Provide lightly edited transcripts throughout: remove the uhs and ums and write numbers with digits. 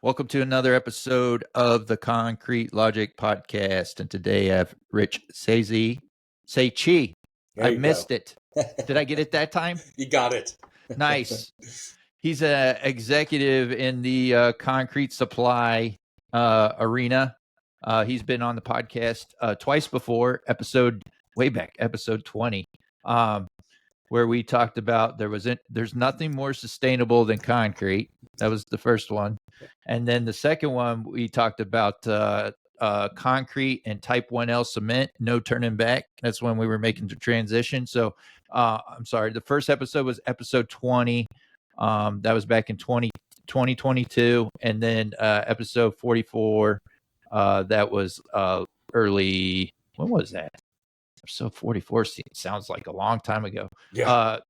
Welcome to another episode of the Concrete Logic Podcast. And today I have Rich Szecsy. Szecsy. I missed it. Did I get it that time? You got it. Nice. He's an executive in the concrete supply arena. He's been on the podcast twice before, way back, episode 20, where we talked about there's nothing more sustainable than concrete. That was the first one. And then the second one, we talked about concrete and type 1L cement, no turning back. That's when we were making the transition. So I'm sorry, the first episode was episode 20. That was back in 2022. And then episode 44, that was early, when was that? Episode 44 sounds like a long time ago. Yeah.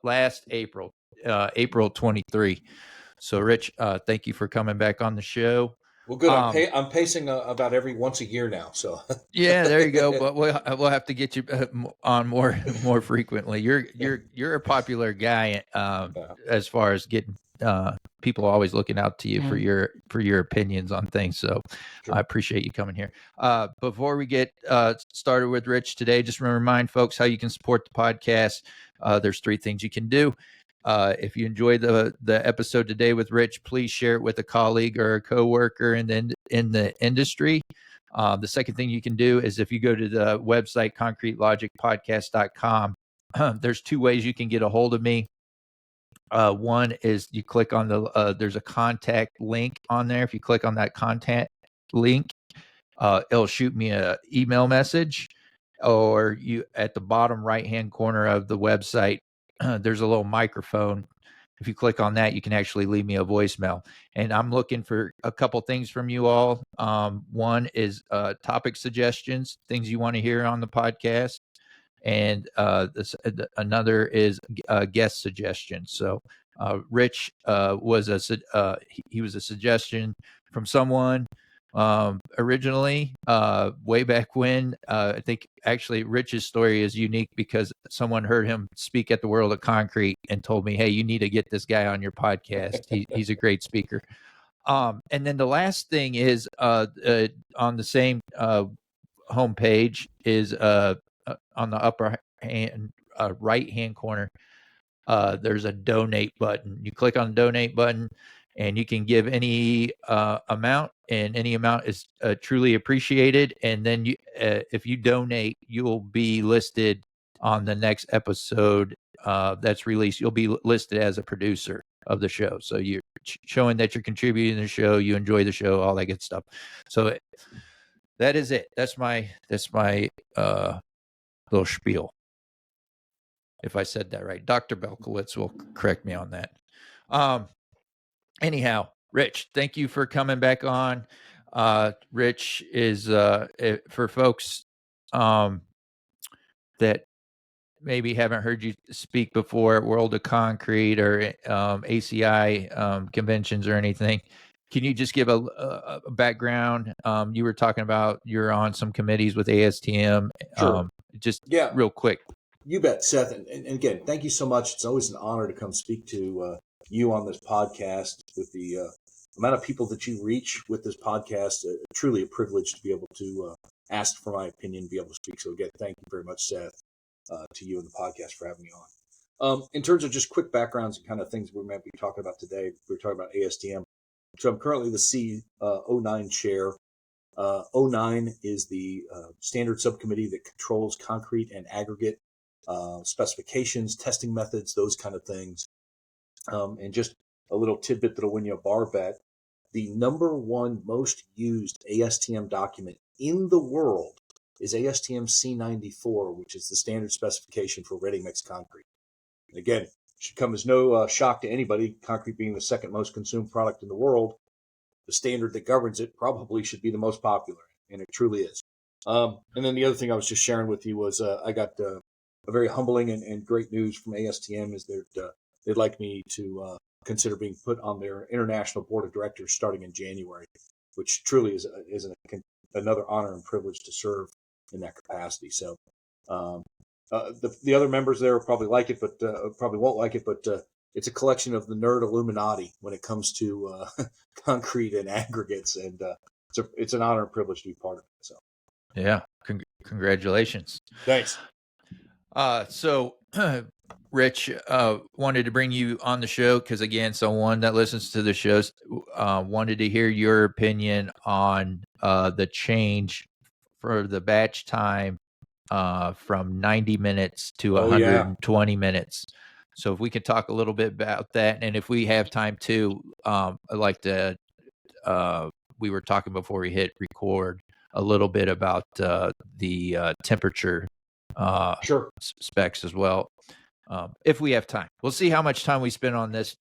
Last April, April 23. So, Rich, thank you for coming back on the show. Well, good. I'm pacing about every once a year now. So yeah, there you go. But we'll have to get you on more frequently. You're a popular guy as far as getting people always looking out to you for your opinions on things. So sure. I appreciate you coming here. Before we get started with Rich today, just want to remind folks how you can support the podcast. There's 3 things you can do. If you enjoyed the episode today with Rich, please share it with a colleague or a coworker in the industry. The second thing you can do is if you go to the website, concretelogicpodcast.com, there's 2 ways you can get a hold of me. One is you click on there's a contact link on there. If you click on that contact link, it'll shoot me an email message, or you at the bottom right-hand corner of the website, there's a little microphone. If you click on that, you can actually leave me a voicemail. And I'm looking for a couple things from you all. One is topic suggestions, things you want to hear on the podcast. And another is guest suggestions. So Rich was a suggestion from someone originally way back when. I think actually Rich's story is unique because someone heard him speak at the World of Concrete and told me, hey, you need to get this guy on your podcast. He's a great speaker. And then the last thing is on the same homepage is on the upper right hand corner, there's a donate button. You click on the donate button and you can give any amount, and any amount is truly appreciated. And then if you donate, you'll be listed on the next episode that's released. You'll be listed as a producer of the show. So you're showing that you're contributing to the show, you enjoy the show, all that good stuff. So that is it. That's my little spiel. If I said that right, Dr. Belkowitz will correct me on that. Anyhow, Rich, thank you for coming back on. Rich is for folks that maybe haven't heard you speak before at World of Concrete or ACI conventions or anything. Can you just give a background? You were talking about you're on some committees with ASTM. Sure. Real quick. You bet, Seth. And again, thank you so much. It's always an honor to come speak to you on this podcast. With the amount of people that you reach with this podcast, truly a privilege to be able to ask for my opinion, be able to speak. So again, thank you very much, Seth, to you and the podcast for having me on. In terms of just quick backgrounds and kind of things we might be talking about today, we're talking about ASTM. So I'm currently the C09 chair. 09 is the standard subcommittee that controls concrete and aggregate specifications, testing methods, those kind of things. And just a little tidbit that'll win you a bar bet. The number 1 most used ASTM document in the world is ASTM C94, which is the standard specification for ready-mix concrete. And again, should come as no shock to anybody, concrete being the second most consumed product in the world. The standard that governs it probably should be the most popular, and it truly is. And then the other thing I was just sharing with you was I got a very humbling and great news from ASTM is that they'd like me to consider being put on their international board of directors starting in January, which truly is another honor and privilege to serve in that capacity. So the other members there will probably like it, but probably won't like it. But it's a collection of the nerd Illuminati when it comes to concrete and aggregates, and it's an honor and privilege to be part of it. So, yeah, congratulations. Thanks. So, Rich, wanted to bring you on the show because, again, someone that listens to the shows wanted to hear your opinion on the change for the batch time from 90 minutes to 120 minutes. So if we could talk a little bit about that, and if we have time too, I'd like to, we were talking before we hit record a little bit about the temperature specs as well. If we have time, we'll see how much time we spend on this,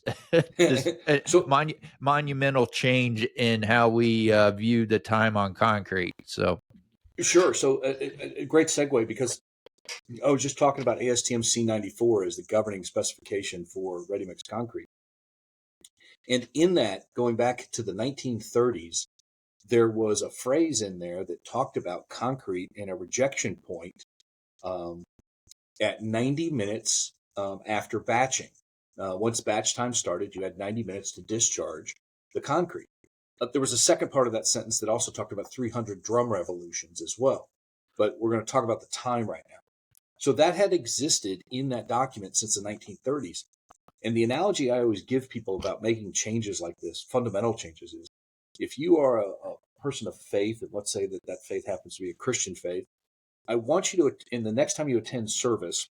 monumental change in how we view the time on concrete. So, sure. So a great segue, because I was just talking about ASTM C94 as the governing specification for ready-mix concrete. And in that, going back to the 1930s, there was a phrase in there that talked about concrete and a rejection point at 90 minutes after batching. Once batch time started, you had 90 minutes to discharge the concrete. There was a second part of that sentence that also talked about 300 drum revolutions as well. But we're going to talk about the time right now. So that had existed in that document since the 1930s. And the analogy I always give people about making changes like this, fundamental changes, is if you are a person of faith, and let's say that faith happens to be a Christian faith, I want you to, in the next time you attend service,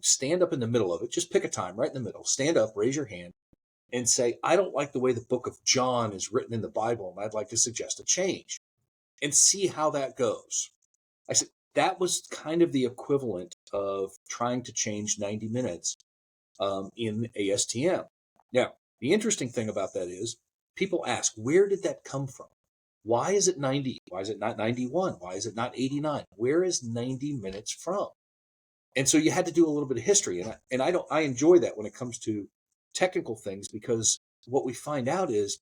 stand up in the middle of it. Just pick a time right in the middle. Stand up, raise your hand, and say, I don't like the way the book of John is written in the Bible, and I'd like to suggest a change, and see how that goes. I said, that was kind of the equivalent of trying to change 90 minutes in ASTM. Now, the interesting thing about that is people ask, where did that come from? Why is it 90? Why is it not 91? Why is it not 89? Where is 90 minutes from? And so you had to do a little bit of history. And I enjoy that when it comes to technical things, because what we find out is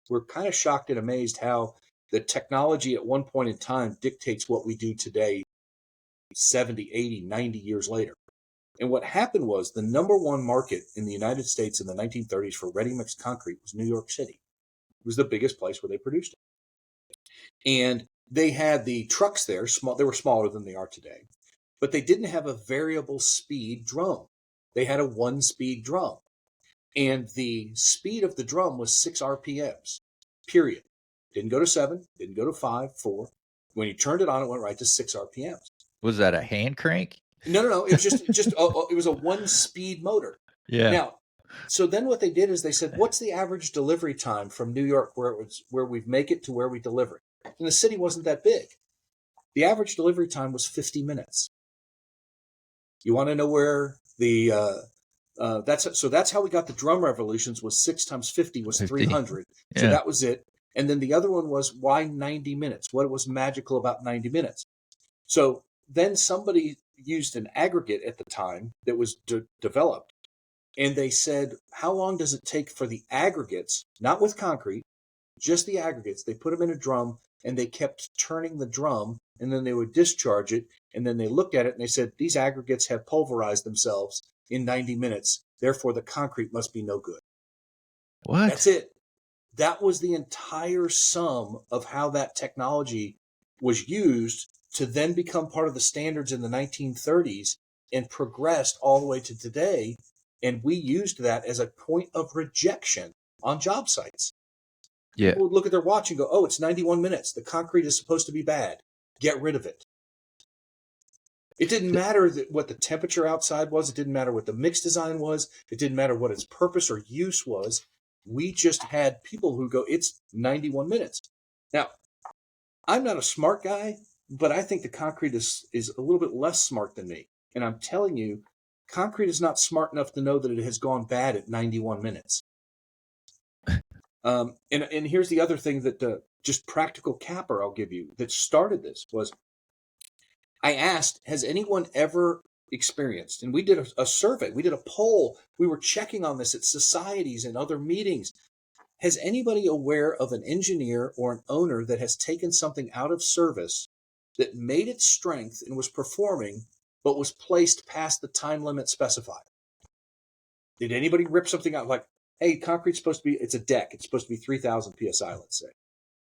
we're kind of shocked and amazed how the technology at one point in time dictates what we do today 70, 80, 90 years later. And what happened was the number one market in the United States in the 1930s for ready-mix concrete was New York City. It was the biggest place where they produced it. And they had the trucks there. They were smaller than they are today. But they didn't have a variable speed drum. They had a one-speed drum. And the speed of the drum was 6 RPMs, period. Didn't go to 7, didn't go to 5, 4. When you turned it on, it went right to 6 RPMs. Was that a hand crank? No. It was just it was a one-speed motor. Yeah. Now, so then what they did is they said, what's the average delivery time from New York where we make it to where we deliver it? And the city wasn't that big. The average delivery time was 50 minutes. You want to know where the that's how we got the drum revolutions, was 6 times 50 was 300. Yeah. So that was it. And then the other one was, why 90 minutes? What was magical about 90 minutes? So then somebody used an aggregate at the time that was developed, and they said, how long does it take for the aggregates, not with concrete, just the aggregates? They put them in a drum, and they kept turning the drum, and then they would discharge it, and then they looked at it, and they said, these aggregates have pulverized themselves in 90 minutes, therefore the concrete must be no good. What? That's it. That was the entire sum of how that technology was used to then become part of the standards in the 1930s and progressed all the way to today. And we used that as a point of rejection on job sites. Yeah. People would look at their watch and go, oh, it's 91 minutes. The concrete is supposed to be bad. Get rid of it. It didn't matter what the temperature outside was. It didn't matter what the mix design was. It didn't matter what its purpose or use was. We just had people who go, it's 91 minutes. Now, I'm not a smart guy, but I think the concrete is a little bit less smart than me. And I'm telling you, concrete is not smart enough to know that it has gone bad at 91 minutes. And here's the other thing that just practical capper I'll give you that started this was, I asked, has anyone ever experienced, and we did a survey, we did a poll, we were checking on this at societies and other meetings. Has anybody aware of an engineer or an owner that has taken something out of service that made its strength and was performing, but was placed past the time limit specified? Did anybody rip something out like, hey, concrete's supposed to be, it's a deck. It's supposed to be 3,000 PSI, let's say.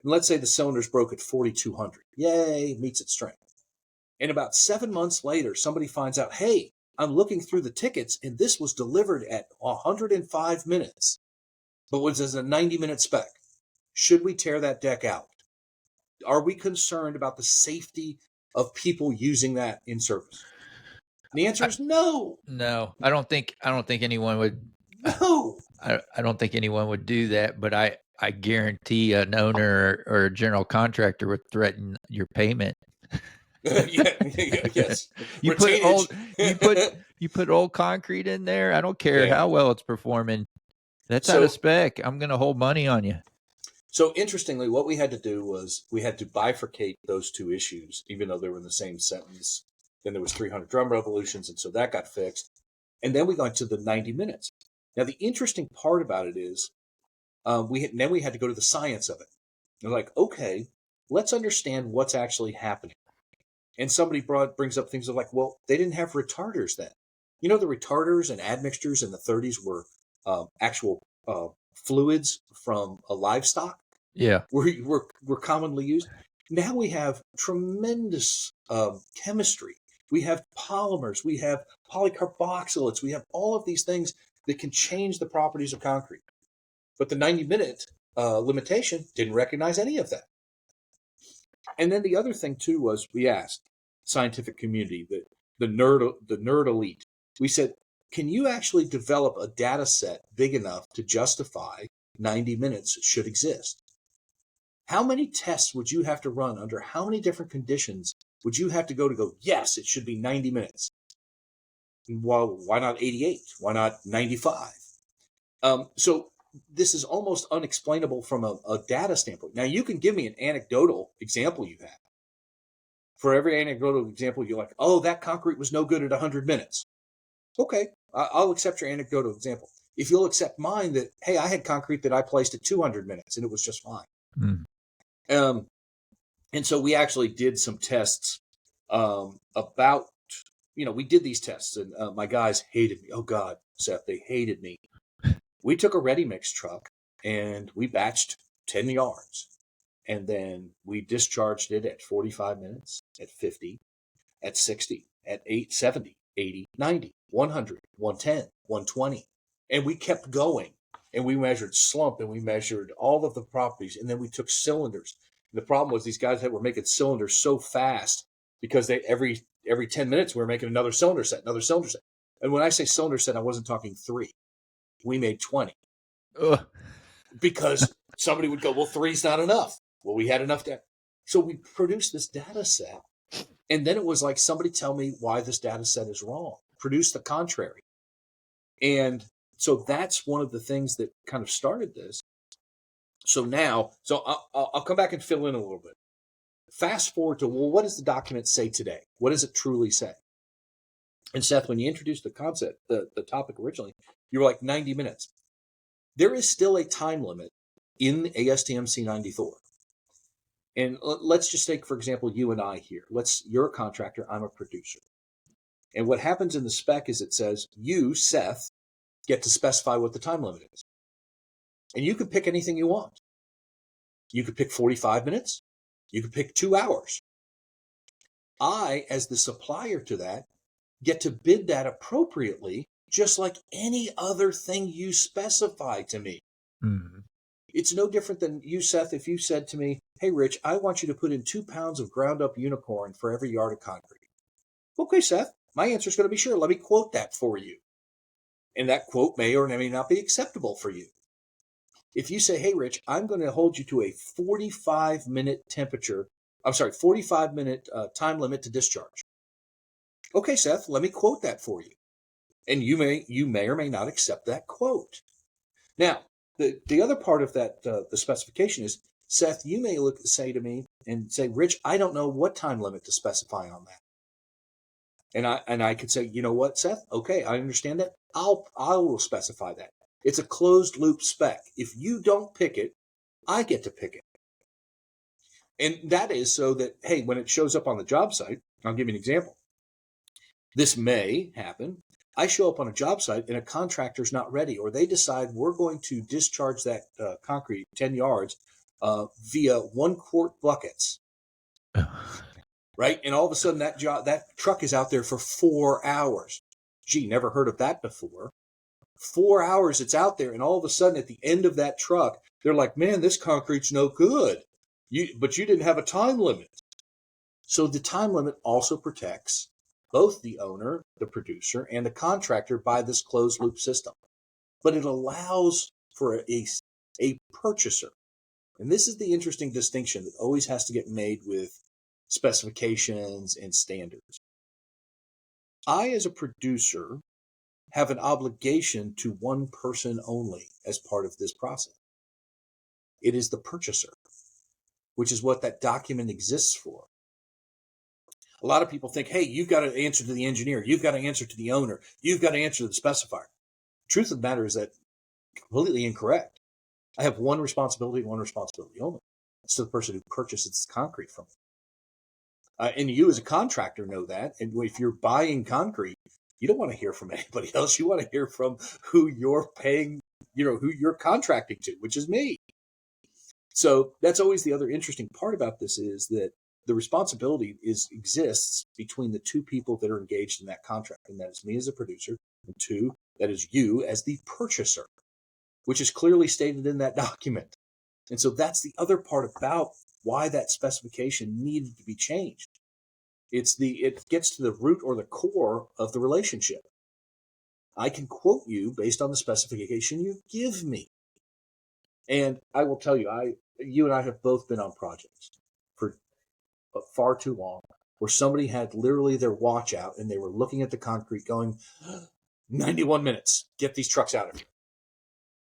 And let's say the cylinder's broke at 4,200. Yay, meets its strength. And about 7 months later, somebody finds out, hey, I'm looking through the tickets and this was delivered at 105 minutes, but was as a 90-minute spec. Should we tear that deck out? Are we concerned about the safety of people using that in service? And the answer is no. No, I don't think anyone would. No. I don't think anyone would do that, but I guarantee an owner or a general contractor would threaten your payment. Yes. You put old concrete in there. I don't care how well it's performing. That's out of spec. I'm going to hold money on you. So interestingly, what we had to do was we had to bifurcate those two issues, even though they were in the same sentence. Then there was 300 drum revolutions, and so that got fixed. And then we got to the 90 minutes. Now, the interesting part about it is we had to go to the science of it. They're like, okay, let's understand what's actually happening. And somebody brings up things like, well, they didn't have retarders then. You know, the retarders and admixtures in the 30s were actual fluids from a livestock. Yeah, were commonly used. Now we have tremendous chemistry. We have polymers. We have polycarboxylates. We have all of these things that can change the properties of concrete. But the 90-minute limitation didn't recognize any of that. And then the other thing too was we asked scientific community, the nerd elite. We said, can you actually develop a data set big enough to justify 90 minutes should exist? How many tests would you have to run under how many different conditions would you have to go, yes, it should be 90 minutes? Well, why not 88? Why not 95? So this is almost unexplainable from a data standpoint. Now, you can give me an anecdotal example you have. For every anecdotal example, you're like, oh, that concrete was no good at 100 minutes. Okay, I'll accept your anecdotal example. If you'll accept mine that, hey, I had concrete that I placed at 200 minutes and it was just fine. Mm. And so we actually did some tests about, we did these tests and my guys hated me. Oh God, Seth, they hated me. We took a ready mix truck and we batched 10 yards and then we discharged it at 45 minutes, at 50, at 60, at 70, 80, 90, 100, 110, 120. And we kept going and we measured slump and we measured all of the properties. And then we took cylinders. The problem was these guys that were making cylinders so fast because they every 10 minutes we were making another cylinder set. And when I say cylinder set, I wasn't talking 3. We made 20. Ugh. Because somebody would go, well, 3's not enough. Well, we had enough data. So we produced this data set. And then it was like, somebody tell me why this data set is wrong. Produce the contrary. And so that's one of the things that kind of started this. So now, I'll come back and fill in a little bit. Fast forward to, well, what does the document say today? What does it truly say? And Seth, when you introduced the concept, the topic originally, you were like 90 minutes. There is still a time limit in the ASTM C94. And let's just take, for example, you and I here. You're a contractor, I'm a producer. And what happens in the spec is it says, you, Seth, get to specify what the time limit is. And you can pick anything you want. You could pick 45 minutes. You could pick 2 hours. I, as the supplier to that, get to bid that appropriately, just like any other thing you specify to me. Mm-hmm. It's no different than you, Seth, if you said to me, hey, Rich, I want you to put in 2 pounds of ground up unicorn for every yard of concrete. Okay, Seth, my answer is going to be sure. Let me quote that for you. And that quote may or may not be acceptable for you. If you say, hey, Rich, I'm going to hold you to a 45-minute 45-minute time limit to discharge. Okay, Seth, let me quote that for you. And you may or may not accept that quote. Now, the other part of that, the specification is, Seth, you may say to me and say, Rich, I don't know what time limit to specify on that. And I could say, you know what, Seth? Okay, I understand that. I will specify that. It's a closed loop spec. If you don't pick it, I get to pick it. And that is so that, hey, when it shows up on the job site, I'll give you an example. This may happen I show up on a job site and a contractor's not ready, or they decide we're going to discharge that concrete 10 yards via 1 quart buckets. Right? And all of a sudden that truck is out there for 4 hours. Gee, never heard of that before. 4 hours it's out there, and all of a sudden at the end of that truck, they're like, man, this concrete's no good. But you didn't have a time limit. So the time limit also protects both the owner, the producer, and the contractor by this closed loop system. But it allows for a purchaser. And this is the interesting distinction that always has to get made with specifications and standards. I, as a producer, have an obligation to one person only as part of this process. It is the purchaser, which is what that document exists for. A lot of people think, hey, you've got to answer to the engineer, you've got to answer to the owner, you've got to answer to the specifier. Truth of the matter is that completely incorrect. I have one responsibility only. It's to the person who purchases concrete from me. And you as a contractor know that. And if you're buying concrete, you don't want to hear from anybody else. You want to hear from who you're paying, who you're contracting to, which is me. So that's always the other interesting part about this, is that the responsibility exists between the two people that are engaged in that contract. And that is me as a producer, and two, that is you as the purchaser, which is clearly stated in that document. And so that's the other part about why that specification needed to be changed. It gets to the root or the core of the relationship. I can quote you based on the specification you give me. And I will tell you, you and I have both been on projects for far too long, where somebody had literally their watch out and they were looking at the concrete going, 91 minutes, get these trucks out of here.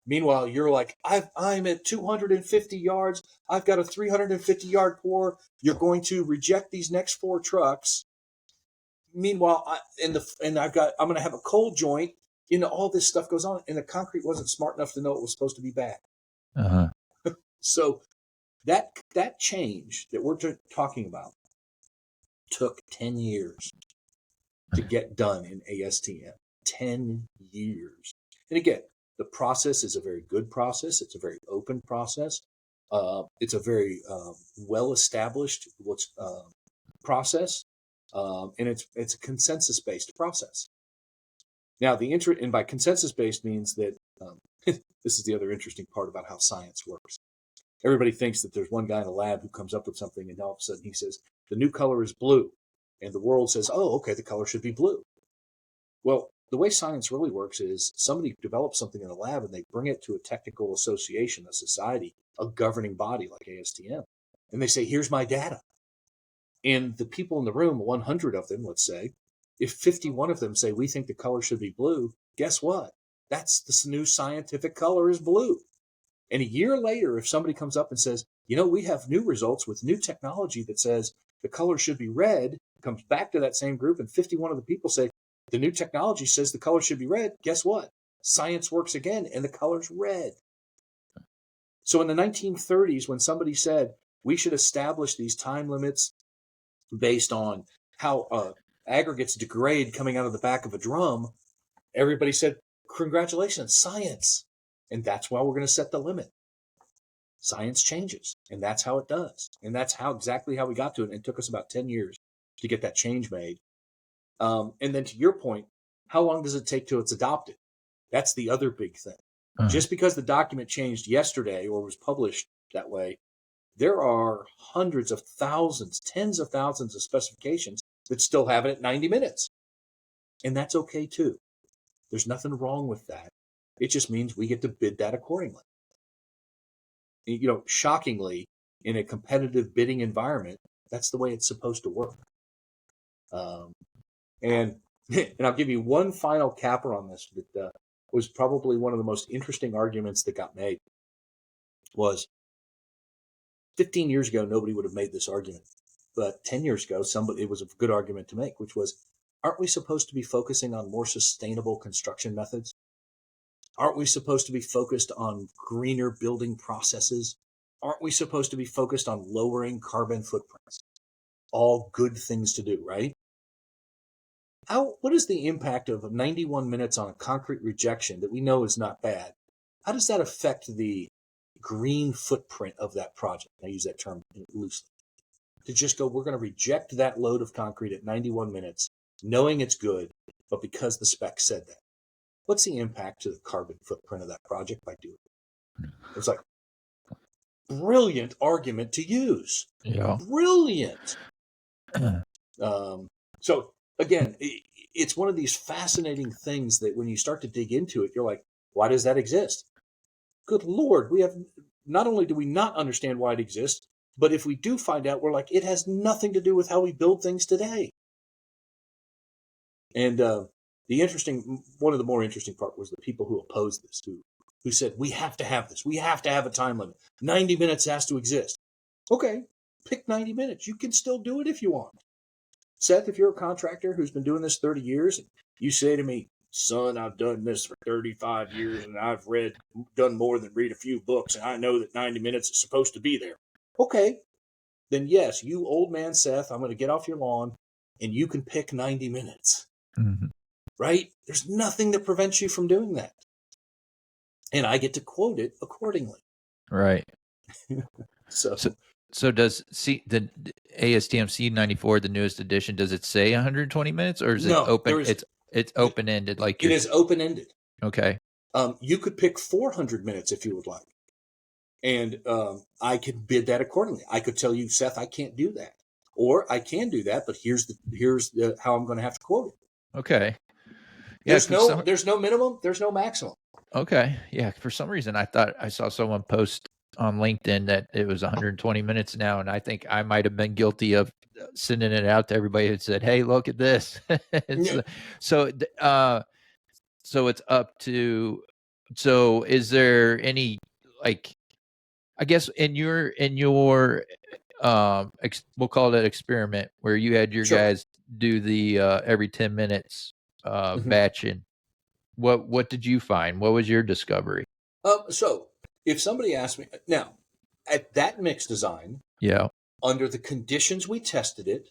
Meanwhile, you're like, I'm at 250 yards. I've got a 350-yard pour. You're going to reject these next 4 trucks. Meanwhile, I'm going to have a cold joint. All this stuff goes on, and the concrete wasn't smart enough to know it was supposed to be bad. Uh-huh. So that change that we're talking about took 10 years to get done in ASTM. 10 years. And again, the process is a very good process. It's a very open process. It's a very well-established process, and it's a consensus-based process. Now, and by consensus-based means that this is the other interesting part about how science works. Everybody thinks that there's one guy in a lab who comes up with something, and all of a sudden he says, the new color is blue. And the world says, oh, okay, the color should be blue. Well, the way science really works is somebody develops something in a lab and they bring it to a technical association, a society, a governing body like ASTM. And they say, here's my data. And the people in the room, 100 of them, let's say, if 51 of them say, we think the color should be blue, guess what? That's the new scientific color is blue. And a year later, if somebody comes up and says, we have new results with new technology that says the color should be red, comes back to that same group, and 51 of the people say, the new technology says the color should be red. Guess what? Science works again, and the color's red. So in the 1930s, when somebody said we should establish these time limits based on how aggregates degrade coming out of the back of a drum, everybody said, congratulations, science. And that's why we're going to set the limit. Science changes, and that's how it does. And that's exactly how we got to it. And it took us about 10 years to get that change made. And then to your point, how long does it take till it's adopted? That's the other big thing. Uh-huh. Just because the document changed yesterday or was published that way, there are hundreds of thousands, tens of thousands of specifications that still have it at 90 minutes. And that's okay too. There's nothing wrong with that. It just means we get to bid that accordingly. Shockingly, in a competitive bidding environment, that's the way it's supposed to work. And I'll give you one final capper on this that was probably one of the most interesting arguments that got made. Was 15 years ago, nobody would have made this argument. But 10 years ago, it was a good argument to make, which was, aren't we supposed to be focusing on more sustainable construction methods? Aren't we supposed to be focused on greener building processes? Aren't we supposed to be focused on lowering carbon footprints? All good things to do, right? what is the impact of 91 minutes on a concrete rejection that we know is not bad? How does that affect the green footprint of that project? I use that term loosely. To just go, we're going to reject that load of concrete at 91 minutes, knowing it's good, but because the spec said that. What's the impact to the carbon footprint of that project by doing it? It's like, brilliant argument to use. Yeah. Brilliant. So again, it's one of these fascinating things that when you start to dig into it, you're like, why does that exist? Good Lord, we have, not only do we not understand why it exists, but if we do find out, we're like, it has nothing to do with how we build things today. And one of the more interesting part was the people who opposed this, who said, we have to have this. We have to have a time limit. 90 minutes has to exist. Okay, pick 90 minutes. You can still do it if you want. Seth, if you're a contractor who's been doing this 30 years, and you say to me, son, I've done this for 35 years, and I've done more than read a few books, and I know that 90 minutes is supposed to be there. Okay, then yes, you old man Seth, I'm going to get off your lawn, and you can pick 90 minutes. Mm-hmm. Right? There's nothing that prevents you from doing that. And I get to quote it accordingly. Right. So does the ASTM C94, the newest edition, does it say 120 minutes, or is it open? It's open ended. Like it is open ended. Okay. You could pick 400 minutes if you would like, and I could bid that accordingly. I could tell you, Seth, I can't do that, or I can do that, but here's how I'm going to have to quote it. Okay. Yeah, there's no minimum. There's no maximum. Okay. Yeah. For some reason, I thought I saw someone post on LinkedIn that it was 120 minutes now. And I think I might've been guilty of sending it out to everybody who said, hey, look at this. So it's up to, so is there any, like, I guess in your we'll call it experiment where you had your guys do the every 10 minutes batching. What did you find? What was your discovery? So if somebody asked me now at that mix design, under the conditions we tested it,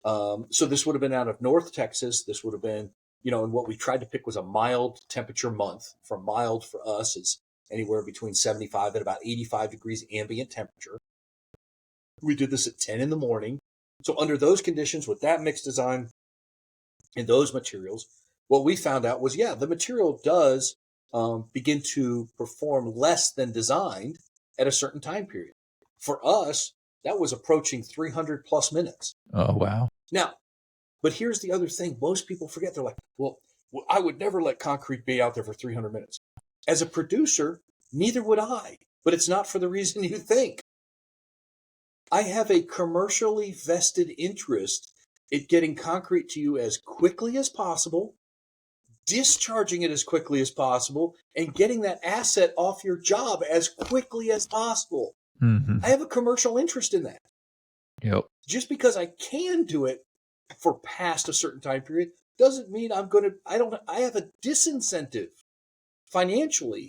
so this would have been out of North Texas. This would have been, and what we tried to pick was a mild temperature month. For mild for us is anywhere between 75 and about 85 degrees ambient temperature. We did this at 10 in the morning. So under those conditions with that mix design and those materials, what we found out was, the material does begin to perform less than designed at a certain time period. For us, that was approaching 300 plus minutes. Oh, wow. Now, but here's the other thing. Most people forget. They're like, well, I would never let concrete be out there for 300 minutes. As a producer, neither would I, but it's not for the reason you think. I have a commercially vested interest in getting concrete to you as quickly as possible, discharging it as quickly as possible, and getting that asset off your job as quickly as possible. Mm-hmm. I have a commercial interest in that. Yep. Just because I can do it for past a certain time period doesn't mean I have a disincentive financially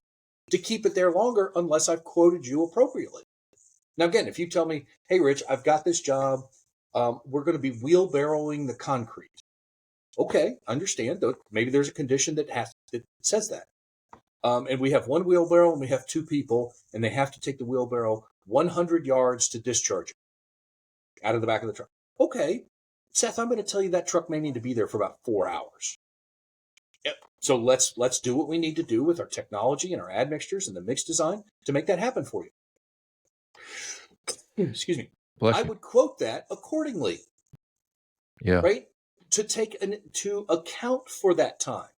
to keep it there longer unless I've quoted you appropriately. Now, again, if you tell me, hey, Rich, I've got this job. We're going to be wheelbarrowing the concrete. Okay, understand. Maybe there's a condition that says that. And we have one wheelbarrow and we have two people, and they have to take the wheelbarrow 100 yards to discharge it out of the back of the truck. Okay, Seth, I'm going to tell you that truck may need to be there for about 4 hours. So let's do what we need to do with our technology and our admixtures and the mix design to make that happen for you. Excuse me. I would quote that accordingly. Yeah. Right? To account for that time.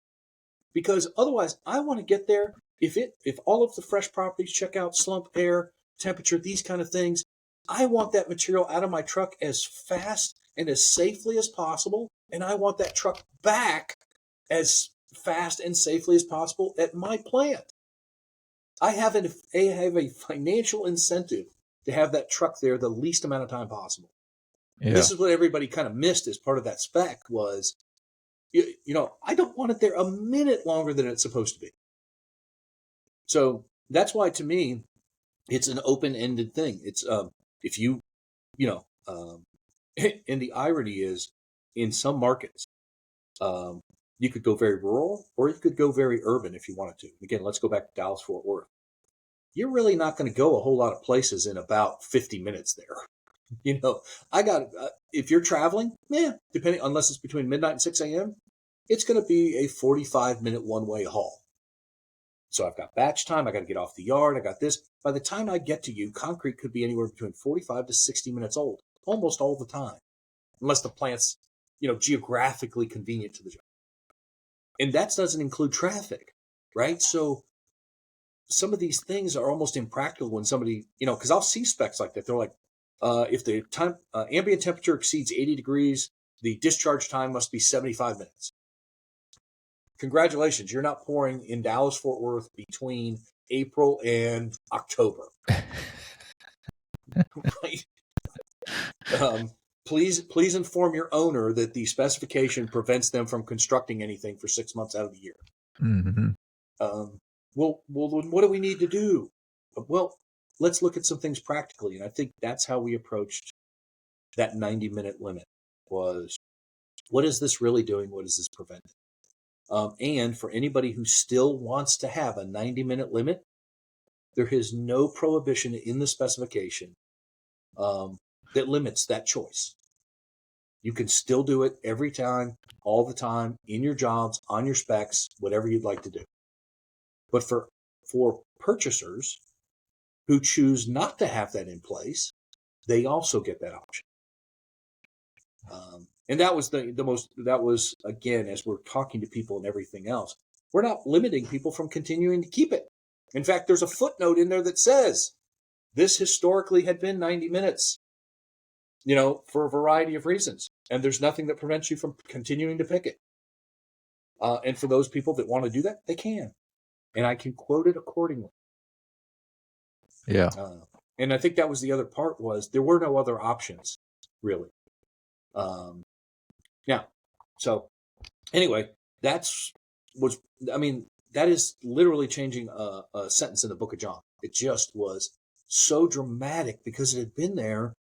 Because otherwise, I want to get there. If all of the fresh properties check out slump air, temperature, these kind of things, I want that material out of my truck as fast and as safely as possible. And I want that truck back as fast and safely as possible at my plant. I have a financial incentive to have that truck there the least amount of time possible. Yeah. This is what everybody kind of missed as part of that spec was, I don't want it there a minute longer than it's supposed to be. So that's why, to me, it's an open-ended thing. It's if you, and the irony is, in some markets, You could go very rural, or you could go very urban if you wanted to. Again, let's go back to Dallas Fort Worth. You're really not going to go a whole lot of places in about 50 minutes there. If you're traveling, depending, unless it's between midnight and 6 a.m., it's going to be a 45-minute one-way haul. So I've got batch time. I got to get off the yard. I got this. By the time I get to you, concrete could be anywhere between 45 to 60 minutes old, almost all the time, unless the plant's, geographically convenient to the job. And that doesn't include traffic, right? So some of these things are almost impractical when somebody, because I'll see specs like that. They're like, if the ambient temperature exceeds 80 degrees, the discharge time must be 75 minutes. Congratulations, you're not pouring in Dallas Fort Worth between April and October. Right? Please inform your owner that the specification prevents them from constructing anything for 6 months out of the year. Mm-hmm. Well, what do we need to do? Well, let's look at some things practically. And I think that's how we approached that 90-minute limit was, what is this really doing? What is this preventing? And for anybody who still wants to have a 90-minute limit, there is no prohibition in the specification that limits that choice. You can still do it every time, all the time, in your jobs, on your specs, whatever you'd like to do. But for purchasers who choose not to have that in place, they also get that option. And that was that was, again, as we're talking to people and everything else, we're not limiting people from continuing to keep it. In fact, there's a footnote in there that says this historically had been 90 minutes, for a variety of reasons. And there's nothing that prevents you from continuing to pick it. And for those people that want to do that, they can. And I can quote it accordingly. Yeah. And I think that was the other part, was there were no other options, really. So anyway, that is literally changing a sentence in the book of John. It just was so dramatic because it had been there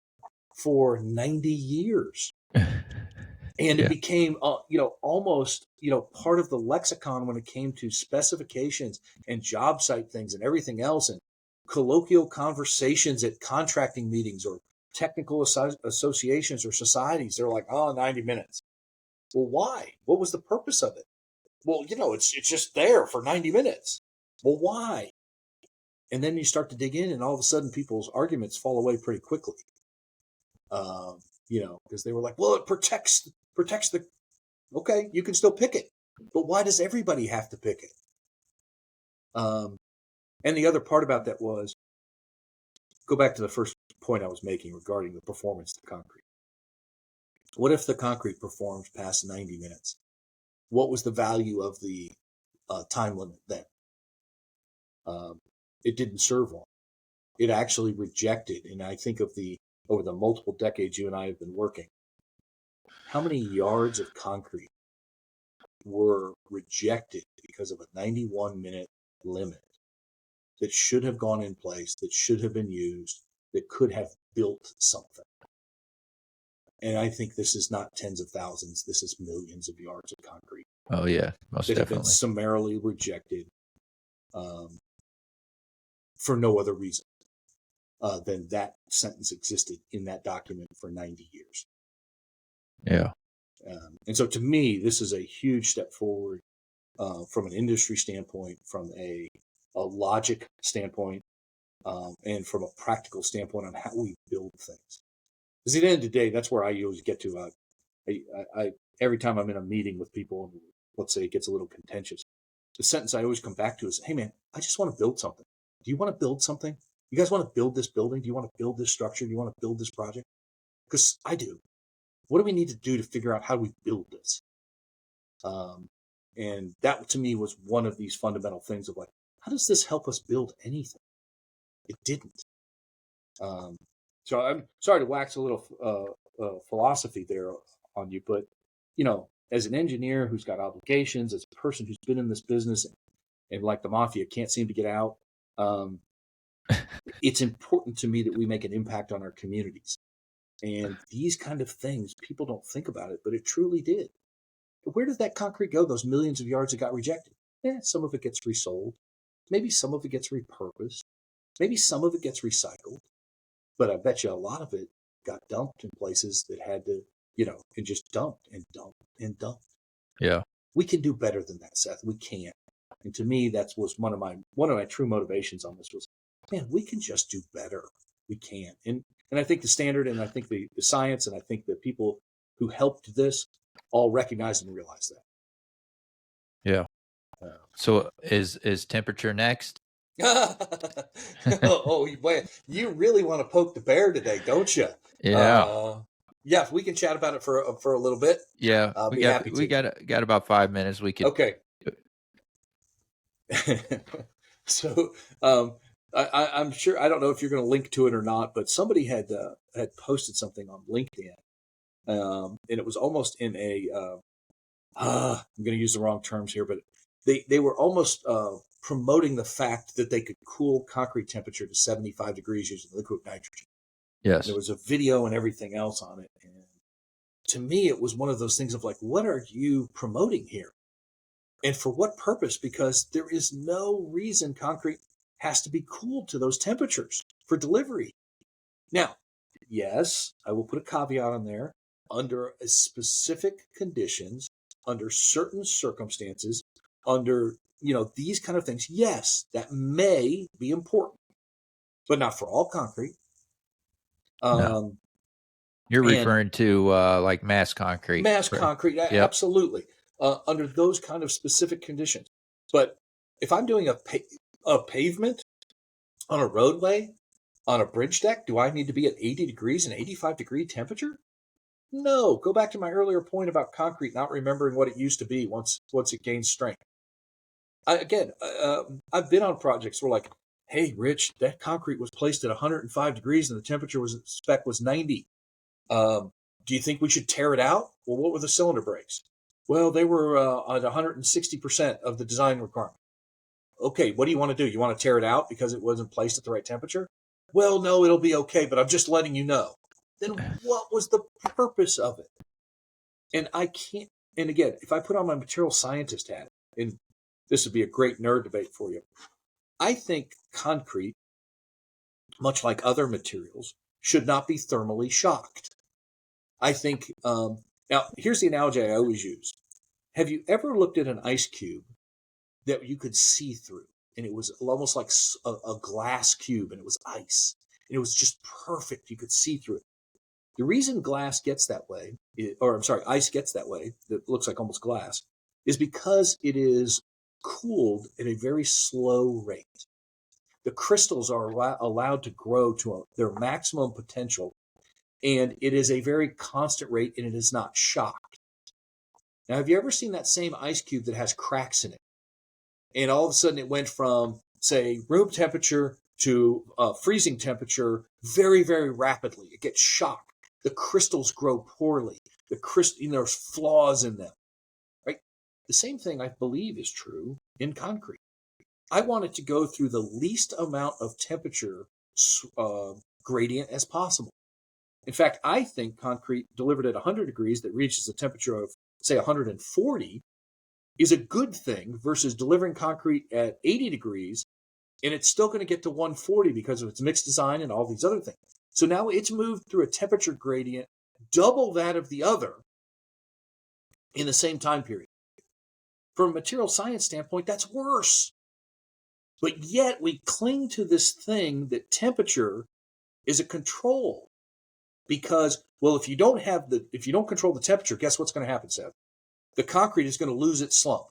for 90 years. And it became, almost, part of the lexicon when it came to specifications and job site things and everything else, and colloquial conversations at contracting meetings or technical associations or societies. They're like, 90 minutes. Well, why? What was the purpose of it? Well, it's just there for 90 minutes. Well, why? And then you start to dig in, and all of a sudden people's arguments fall away pretty quickly. Because they were like, well, it protects the, okay, you can still pick it, but why does everybody have to pick it? And the other part about that was, go back to the first point I was making regarding the performance of the concrete. What if the concrete performs past 90 minutes? What was the value of the time limit then? It didn't serve long. It actually rejected, and I think over the multiple decades you and I have been working, how many yards of concrete were rejected because of a 91-minute limit that should have gone in place, that should have been used, that could have built something? And I think this is not tens of thousands. This is millions of yards of concrete. Oh, yeah, most that definitely. Have been summarily rejected for no other reason than that sentence existed in that document for 90 years. Yeah. And so to me, this is a huge step forward from an industry standpoint, from a logic standpoint, and from a practical standpoint on how we build things. Because at the end of the day, that's where I always get to. I every time I'm in a meeting with people, and let's say it gets a little contentious, the sentence I always come back to is, hey man, I just want to build something. Do you want to build something? You guys want to build this building? Do you want to build this structure? Do you want to build this project? Because I do. What do we need to do to figure out how we build this? And that to me was one of these fundamental things of like, how does this help us build anything? It didn't. So I'm sorry to wax a little philosophy there on you, but as an engineer who's got obligations, as a person who's been in this business and like the mafia can't seem to get out, it's important to me that we make an impact on our communities. And these kind of things, people don't think about it, but it truly did. where did that concrete go? Those millions of yards that got rejected? Some of it gets resold. Maybe some of it gets repurposed. Maybe some of it gets recycled. But I bet you a lot of it got dumped in places that had to, and just dumped and dumped and dumped. Yeah. We can do better than that, Seth. We can. And to me, that was one of my true motivations on this was, man, we can just do better. We can. And I think the standard, and I think the science, and I think the people who helped this all recognize and realize that. Yeah. So is temperature next? Oh, you really want to poke the bear today, don't you? Yeah. Yeah, if we can chat about it for a little bit. Yeah, I'll be happy to. We got about 5 minutes. We could. Okay. So I'm sure, I don't know if you're going to link to it or not, but somebody had posted something on LinkedIn, and it was almost in a I'm going to use the wrong terms here, but they were almost promoting the fact that they could cool concrete temperature to 75 degrees using liquid nitrogen. Yes. There was a video and everything else on it. And to me, it was one of those things of like, what are you promoting here? And for what purpose? Because there is no reason concrete has to be cooled to those temperatures for delivery. Now, yes, I will put a caveat on there. Under specific conditions, under certain circumstances, under, these kind of things, yes, that may be important, but not for all concrete. No. You're referring to like mass concrete. Mass concrete, yep. Absolutely. Under those kind of specific conditions. But if I'm doing a pavement on a roadway, on a bridge deck, do I need to be at 80 degrees and 85 degree temperature? No. Go back to my earlier point about concrete not remembering what it used to be once it gains strength. I've been on projects where like, hey, Rich, that concrete was placed at 105 degrees and the temperature spec was 90. Do you think we should tear it out? Well, what were the cylinder breaks? Well, they were at 160% of the design requirement. Okay, what do you want to do? You want to tear it out because it wasn't placed at the right temperature? Well, no, it'll be okay, but I'm just letting you know. Then what was the purpose of it? And I can't, and again, if I put on my material scientist hat, and this would be a great nerd debate for you, I think concrete, much like other materials, should not be thermally shocked. I think, now here's the analogy I always use. Have you ever looked at an ice cube that you could see through? And it was almost like a glass cube, and it was ice. And it was just perfect. You could see through it. The reason ice gets that way, that looks like almost glass, is because it is cooled at a very slow rate. The crystals are allowed to grow to their maximum potential, and it is a very constant rate, and it is not shocked. Now, have you ever seen that same ice cube that has cracks in it? And all of a sudden it went from, say, room temperature to freezing temperature very, very rapidly. It gets shocked. The crystals grow poorly. There's flaws in them, right? The same thing I believe is true in concrete. I want it to go through the least amount of temperature gradient as possible. In fact, I think concrete delivered at 100 degrees that reaches a temperature of, say, 140 is a good thing versus delivering concrete at 80 degrees and it's still going to get to 140 because of its mixed design and all these other things. So now it's moved through a temperature gradient double that of the other in the same time period. From a material science standpoint, that's worse. But yet we cling to this thing that temperature is a control. Because, well, if you don't control the temperature, guess what's going to happen, Seth? The concrete is going to lose its slump.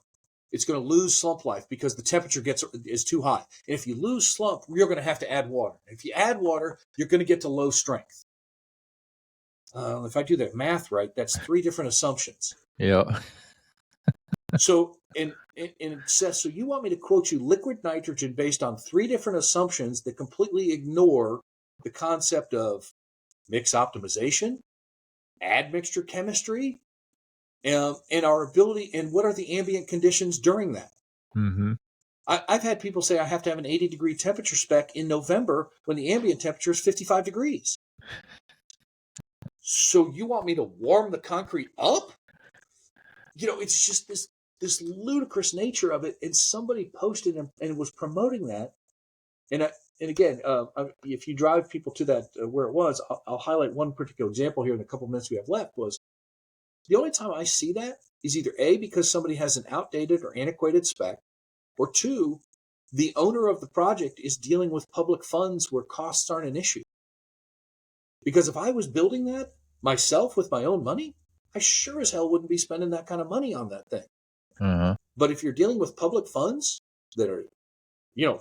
It's going to lose slump life because the temperature is too high. And if you lose slump, you're going to have to add water. If you add water, you're going to get to low strength. If I do that math right, that's 3 different assumptions. Yeah. So, and it says, so you want me to quote you liquid nitrogen based on 3 different assumptions that completely ignore the concept of mix optimization, admixture chemistry, and our ability, and what are the ambient conditions during that? Mm-hmm. I've had people say I have to have an 80 degree temperature spec in November when the ambient temperature is 55 degrees. So you want me to warm the concrete up? it's just this ludicrous nature of it, and somebody posted and was promoting that. And again, if you drive people to that where it was, I'll highlight one particular example here in a couple minutes we have left. Was the only time I see that is either A, because somebody has an outdated or antiquated spec, or two, the owner of the project is dealing with public funds where costs aren't an issue. Because if I was building that myself with my own money, I sure as hell wouldn't be spending that kind of money on that thing. Uh-huh. But if you're dealing with public funds that are,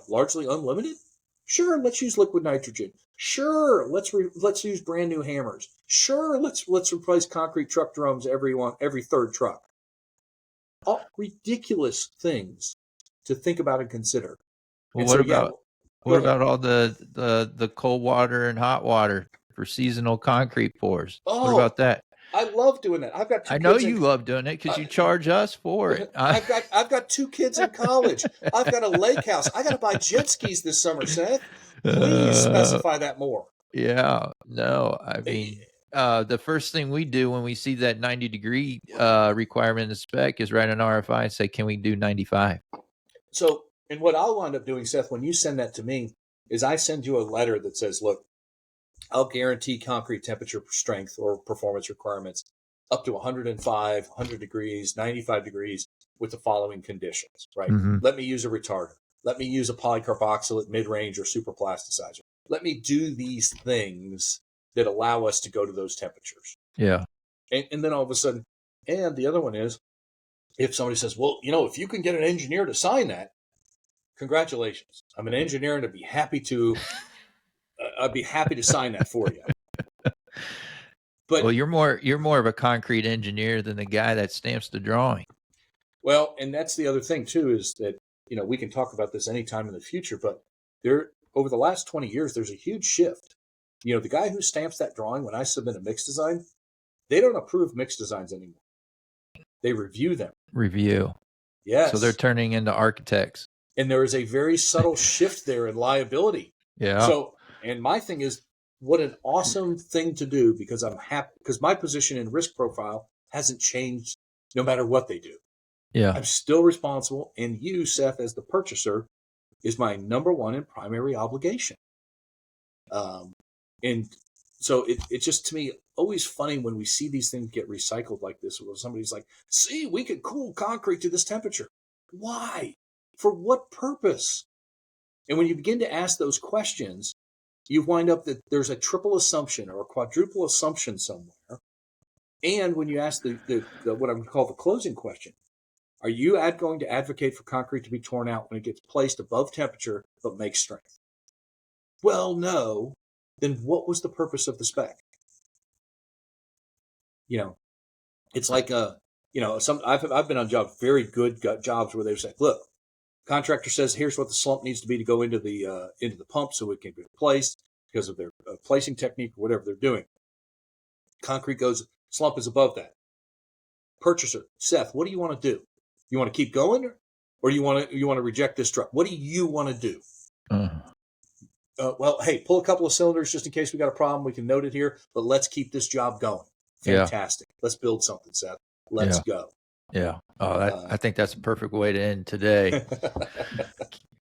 largely unlimited, sure, let's use liquid nitrogen. Sure, let's use brand new hammers. Sure, let's replace concrete truck drums every third truck. All ridiculous things to think about and consider. Well, what about all the cold water and hot water for seasonal concrete pours? What about that? I love doing that. I've got 2 I kids. know you love doing it because you charge us for it. I've got 2 kids in college. I've got a lake house. I got to buy jet skis this summer, Seth. Please specify that more. Yeah, no, I mean, the first thing we do when we see that 90-degree requirement in the spec is write an RFI and say, can we do 95? So, and what I'll wind up doing, Seth, when you send that to me, is I send you a letter that says, look, I'll guarantee concrete temperature strength or performance requirements up to 105, 100 degrees, 95 degrees with the following conditions, right? Mm-hmm. Let me use a retarder. Let me use a polycarboxylate mid-range or super plasticizer. Let me do these things that allow us to go to those temperatures. Yeah. And then all of a sudden, and the other one is, if somebody says, well, if you can get an engineer to sign that, congratulations. I'm an engineer and I'd be happy to sign that for you. But well, you're more of a concrete engineer than the guy that stamps the drawing. Well, and that's the other thing too, is that, we can talk about this anytime in the future, but over the last 20 years, there's a huge shift. The guy who stamps that drawing, when I submit a mix design, they don't approve mix designs anymore. They review them. Yes. So they're turning into architects. And there is a very subtle shift there in liability. Yeah. So, and my thing is, what an awesome thing to do, because I'm happy, because my position in risk profile hasn't changed no matter what they do. Yeah. I'm still responsible. And you, Seth, as the purchaser, is my number one and primary obligation. And so it's just, to me, always funny when we see these things get recycled like this, where somebody's like, see, we could cool concrete to this temperature. Why? For what purpose? And when you begin to ask those questions, you wind up that there's a triple assumption or a quadruple assumption somewhere. And when you ask the what I would call the closing question, are you going to advocate for concrete to be torn out when it gets placed above temperature but makes strength? Well, no. Then what was the purpose of the spec? It's like I've been on jobs, very good jobs, where they say, look, contractor says, here's what the slump needs to be to go into the pump so it can be replaced because of their placing technique or whatever they're doing. Concrete goes, slump is above that. Purchaser, Seth, what do you want to do? You want to keep going, or do you want to reject this truck? What do you want to do? Well, hey, pull a couple of cylinders just in case we got a problem. We can note it here, but let's keep this job going. Fantastic. Yeah. Let's build something, Seth. Let's go. Yeah. Oh, I think that's a perfect way to end today.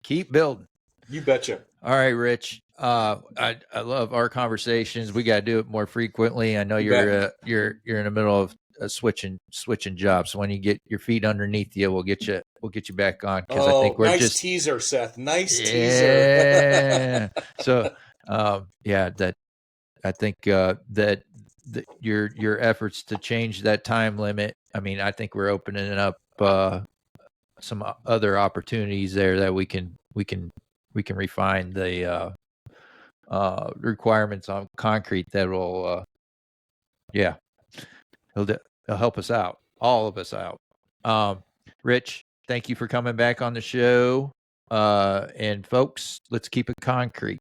Keep building. You betcha. All right, Rich. I love our conversations. We got to do it more frequently. I know you're in the middle of switching jobs. So when you get your feet underneath you, we'll get you back on, because I think we're nice teaser, Seth. Nice teaser. Yeah. So that I think that your efforts to change that time limit, I mean, I think we're opening up some other opportunities there that we can refine the requirements on concrete that will it'll help us out, all of us out. Rich, thank you for coming back on the show. And folks, let's keep it concrete.